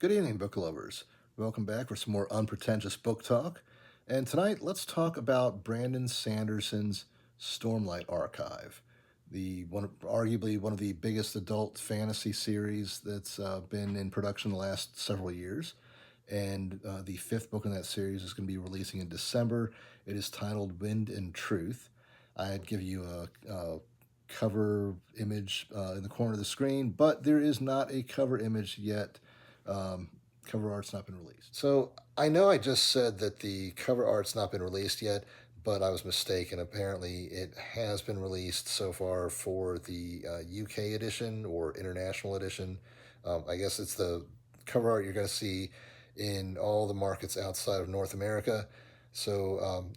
Good evening, book lovers. Welcome back for some more unpretentious book talk. And tonight, let's talk about Brandon Sanderson's Stormlight Archive, arguably one of the biggest adult fantasy series that's been in production the last several years. And the fifth book in that series is going to be releasing in December. It is titled Wind and Truth. I'd give you a cover image in the corner of the screen, but there is not a cover image yet. Um, Cover art's not been released. So I know I just said that the cover art's not been released yet, but I was mistaken. Apparently, it has been released so far for the UK edition or international edition. I guess it's the cover art you're going to see in all the markets outside of North America. So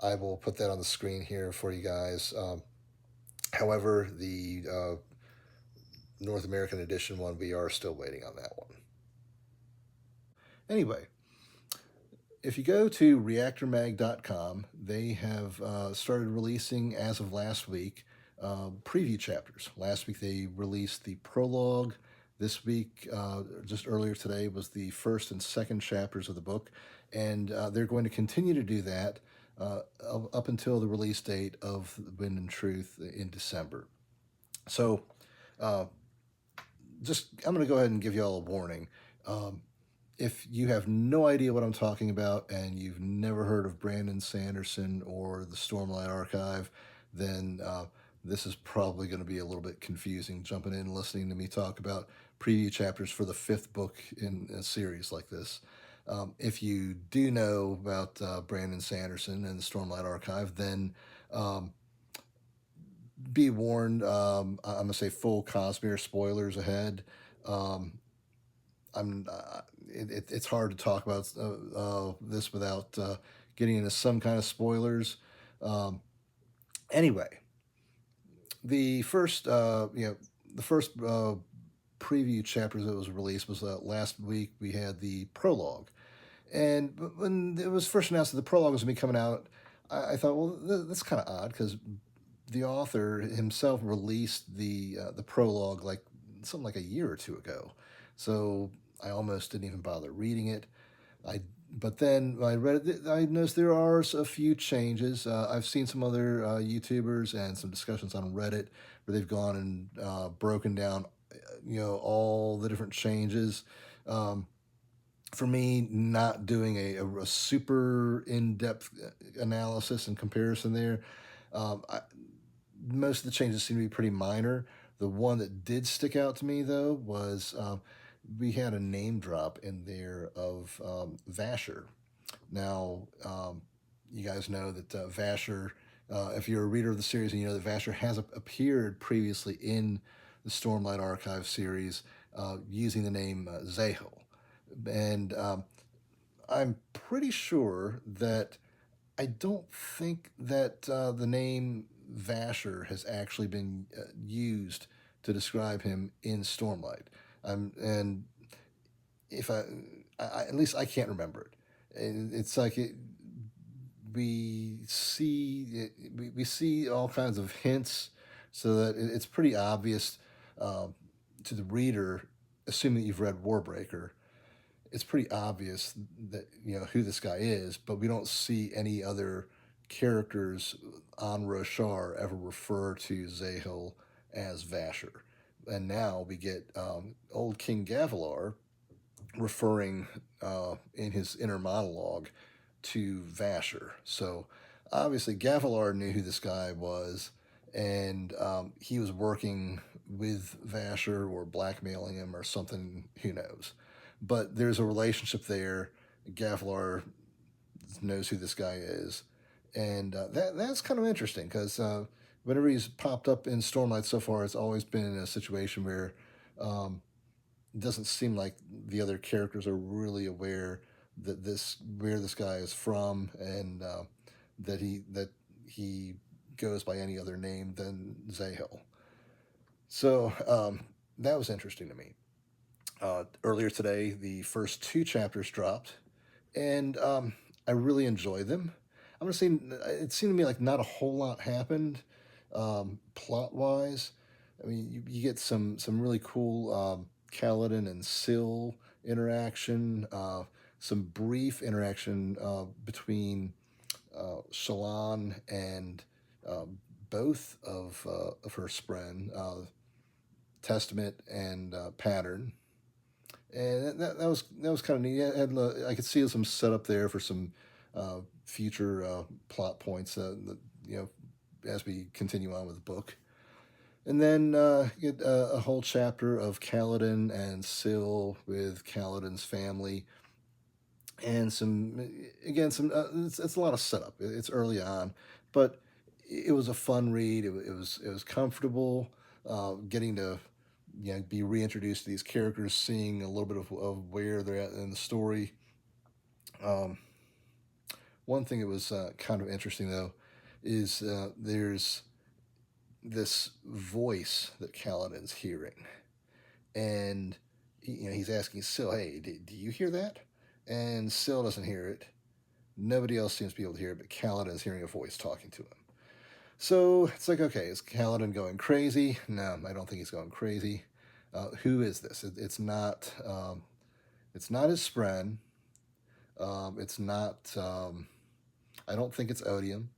I will put that on the screen here for you guys. However, the North American edition one, we are still waiting on that one. Anyway, if you go to reactormag.com, they have started releasing, as of last week, preview chapters. Last week they released the prologue. This week, just earlier today, was the first and second chapters of the book. And they're going to continue to do that up until the release date of Wind and Truth in December. So, I'm going to go ahead and give you all a warning. If you have no idea what I'm talking about and you've never heard of Brandon Sanderson or the Stormlight Archive, then this is probably going to be a little bit confusing, jumping in and listening to me talk about preview chapters for the fifth book in a series like this. If you do know about Brandon Sanderson and the Stormlight Archive, then be warned. I'm going to say full Cosmere spoilers ahead. It's hard to talk about this without getting into some kind of spoilers. Anyway, the first preview chapters that was released was last week. We had the prologue, and when it was first announced that the prologue was going to be coming out, I thought, well, that's kind of odd because the author himself released the prologue like something like a year or two ago. So I almost didn't even bother reading it. But then I read it. I noticed there are a few changes. I've seen some other YouTubers and some discussions on Reddit where they've gone and broken down, all the different changes. For me, not doing a super in-depth analysis and comparison there, most of the changes seem to be pretty minor. The one that did stick out to me, though, was we had a name drop in there of Vasher. Now, you guys know that Vasher, if you're a reader of the series and you know that Vasher has appeared previously in the Stormlight Archive series using the name Zahel. And I'm pretty sure that I don't think that the name Vasher has actually been used to describe him in Stormlight. And if at least I can't remember it. And it's like we see all kinds of hints, so that it's pretty obvious to the reader, assuming that you've read Warbreaker. It's pretty obvious that who this guy is, but we don't see any other characters on Roshar ever refer to Zahel as Vasher. And now we get old King Gavilar referring in his inner monologue to Vasher. So obviously Gavilar knew who this guy was, and he was working with Vasher or blackmailing him or something, who knows. But there's a relationship there. Gavilar knows who this guy is, and that's kind of interesting because whenever he's popped up in Stormlight so far, it's always been in a situation where it doesn't seem like the other characters are really aware that where this guy is from, and that he goes by any other name than Zahel. So that was interesting to me. Earlier today, the first two chapters dropped, and I really enjoyed them. I'm gonna say it seemed to me like not a whole lot happened plot wise. I mean, you get some really cool Kaladin and Syl interaction, some brief interaction between Shallan and both of her spren, Testament and Pattern, and that was kind of neat. I could see some setup there for some future plot points. You know, as we continue on with the book. And then get a whole chapter of Kaladin and Syl with Kaladin's family, and it's a lot of setup. It's early on, but it was a fun read. It was comfortable, getting to be reintroduced to these characters, seeing a little bit of where they're at in the story. Um, One thing that was kind of interesting though is there's this voice that Kaladin's hearing, and he's asking Syl, "Hey, do you hear that?" And Syl doesn't hear it. Nobody else seems to be able to hear it, but Kaladin's hearing a voice talking to him. So it's like, okay, is Kaladin going crazy? No, I don't think he's going crazy. Who is this? It's not. It's not his spren. It's not. I don't think it's Odium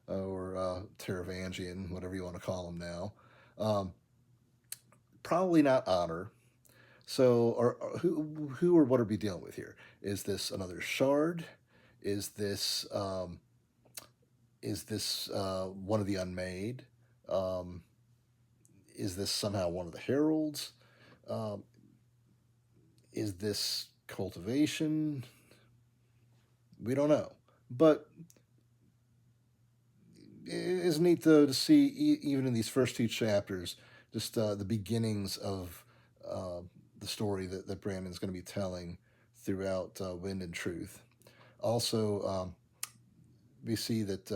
or Taravangian, whatever you want to call him now. Um, Probably not Honor. So, who or what are we dealing with here? Is this another shard? Is this one of the unmade? Um, is this somehow one of the heralds? Um, is this cultivation? We don't know, but it is neat though to see even in these first two chapters, just the beginnings of uh, the story that Brandon's going to be telling throughout Wind and Truth. Also, we see that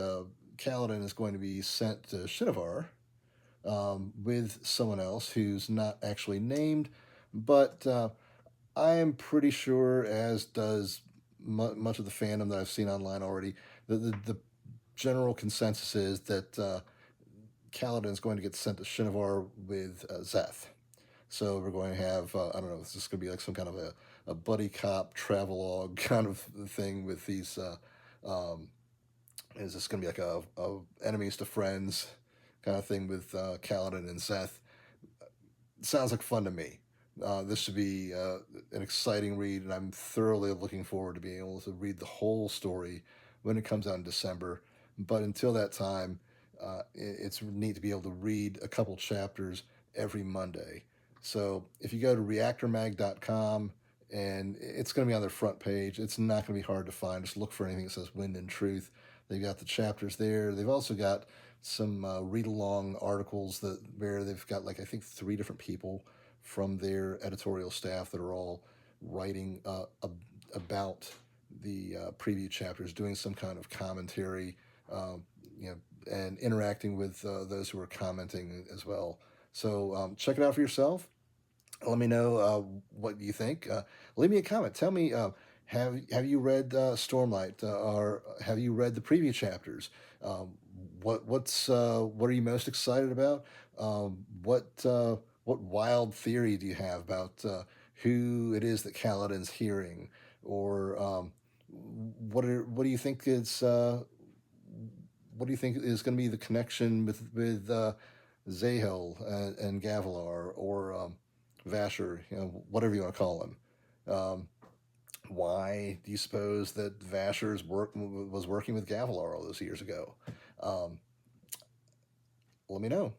Kaladin is going to be sent to Shinovar with someone else who's not actually named, but I am pretty sure, as does much of the fandom that I've seen online already, the general consensus is that Kaladin is going to get sent to Shinovar with Zeth. So we're going to have, I don't know, it's just going to be like some kind of a buddy cop travelogue kind of thing with these. Um, is this going to be like a enemies to friends kind of thing with Kaladin and Zeth? Sounds like fun to me. This should be an exciting read, and I'm thoroughly looking forward to being able to read the whole story when it comes out in December. But until that time, it's neat to be able to read a couple chapters every Monday. So if you go to reactormag.com, and it's going to be on their front page, it's not going to be hard to find. Just look for anything that says Wind and Truth. They've got the chapters there. They've also got some read along articles that where they've got like I think three different people from their editorial staff that are all writing about the preview chapters, doing some kind of commentary, um, and interacting with those who are commenting as well. So check it out for yourself. Let me know what you think. Leave me a comment. Tell me, have you read Stormlight, or have you read the preview chapters? What are you most excited about? What wild theory do you have about who it is that Kaladin's hearing, or what do you think is going to be the connection with Zahel and Gavilar, or Vasher, whatever you want to call him. Why do you suppose that was working with Gavilar all those years ago? Um, Let me know.